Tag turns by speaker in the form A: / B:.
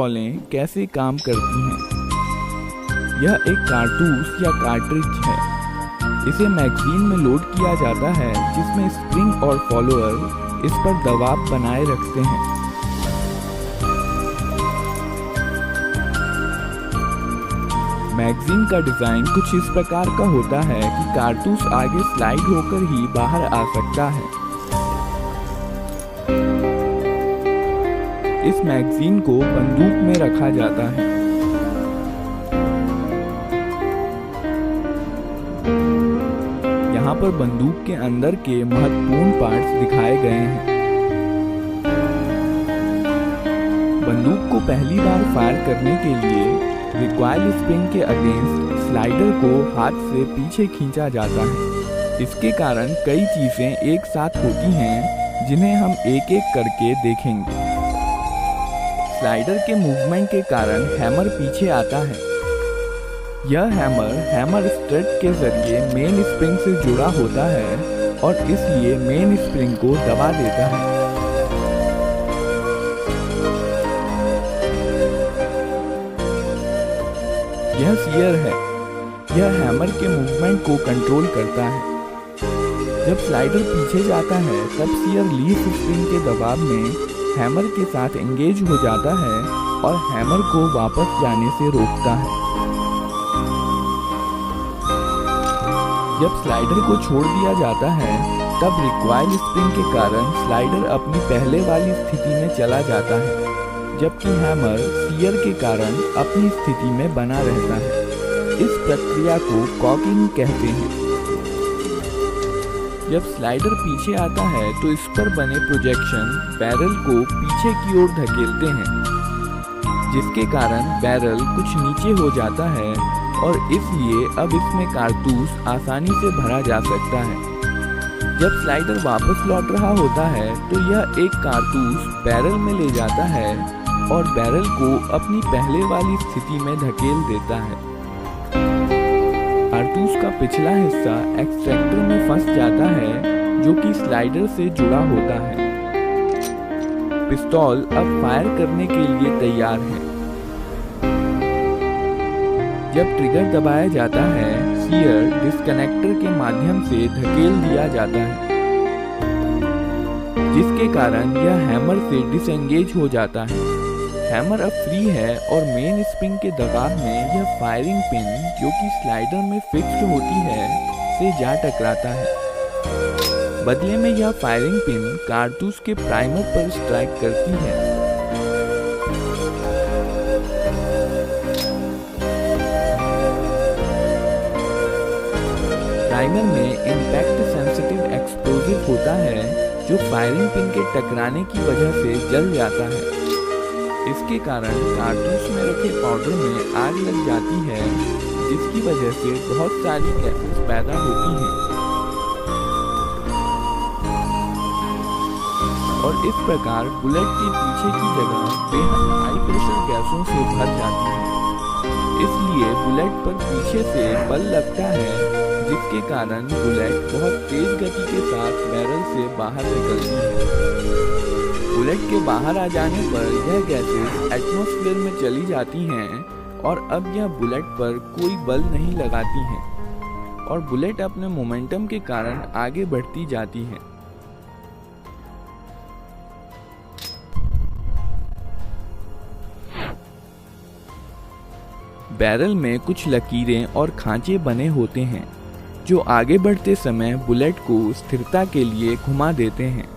A: पिस्तौलें कैसे काम करती हैं। यह एक कारतूस या कार्ट्रिज है। इसे मैगजीन में लोड किया जाता है, जिसमें स्प्रिंग और फॉलोअर इस पर दबाव बनाए रखते हैं। मैगजीन का डिज़ाइन कुछ इस प्रकार का होता है कि कारतूस आगे स्लाइड होकर ही बाहर आ सकता है। इस मैगजीन को बंदूक में रखा जाता है। यहाँ पर बंदूक के अंदर के महत्वपूर्ण पार्ट्स दिखाए गए हैं। बंदूक को पहली बार फायर करने के लिए रिकॉइल स्प्रिंग के अगेंस्ट स्लाइडर को हाथ से पीछे खींचा जाता है। इसके कारण कई चीजें एक साथ होती हैं, जिन्हें हम एक एक करके देखेंगे। स्लाइडर के मूवमेंट के कारण हैमर पीछे आता है। यह हैमर स्ट्रेट के जरिए मेन स्प्रिंग से जुड़ा होता है और इसलिए मेन स्प्रिंग को दबा देता है। यह सीयर है। यह हैमर के मूवमेंट को कंट्रोल करता है। जब स्लाइडर पीछे जाता है, तब सीयर लीफ स्प्रिंग के दबाव में हैमर के साथ एंगेज हो जाता है और हैमर को वापस जाने से रोकता है। जब स्लाइडर को छोड़ दिया जाता है, तब रिकॉइल स्प्रिंग के कारण स्लाइडर अपनी पहले वाली स्थिति में चला जाता है, जबकि हैमर सीयर के कारण अपनी स्थिति में बना रहता है। इस प्रक्रिया को कॉकिंग कहते हैं। जब स्लाइडर पीछे आता है, तो इस पर बने प्रोजेक्शन बैरल को पीछे की ओर धकेलते हैं, जिसके कारण बैरल कुछ नीचे हो जाता है और इसलिए अब इसमें कारतूस आसानी से भरा जा सकता है। जब स्लाइडर वापस लौट रहा होता है, तो यह एक कारतूस बैरल में ले जाता है और बैरल को अपनी पहले वाली स्थिति में धकेल देता है। कारतूस का पिछला हिस्सा एक्सट्रैक्टर में फंस जाता है, जो कि स्लाइडर से जुड़ा होता है। पिस्तौल अब फायर करने के लिए तैयार है। जब ट्रिगर दबाया जाता है, सीयर डिस्कनेक्टर के माध्यम से धकेल दिया जाता है, जिसके कारण यह हैमर से डिसएंगेज हो जाता है। हैमर अब फ्री है और मेन स्प्रिंग के दबाव में यह फायरिंग पिन, जो कि स्लाइडर में फिक्स्ड होती है, से जा टकराता है। बदले में यह फायरिंग पिन कारतूस के प्राइमर पर स्ट्राइक करती है। प्राइमर में इम्पैक्ट सेंसिटिव एक्सप्लोजिव होता है, जो फायरिंग पिन के टकराने की वजह से जल जाता है। इसके कारण कारतूस में रखे पाउडर में आग लग जाती है, जिसकी वजह से बहुत सारी गैसेस पैदा होती हैं और इस प्रकार बुलेट के पीछे की जगह बेहद हाई प्रेशर गैसों से भर जाती है। इसलिए बुलेट पर पीछे से बल लगता है, जिसके कारण बुलेट बहुत तेज गति के साथ बैरल से बाहर निकलती है। बुलेट के बाहर आ जाने पर यह गैसेस एटमॉस्फेयर में चली जाती हैं और अब यह बुलेट पर कोई बल नहीं लगाती हैं और बुलेट अपने मोमेंटम के कारण आगे बढ़ती जाती है। बैरल में कुछ लकीरें और खांचे बने होते हैं, जो आगे बढ़ते समय बुलेट को स्थिरता के लिए घुमा देते हैं।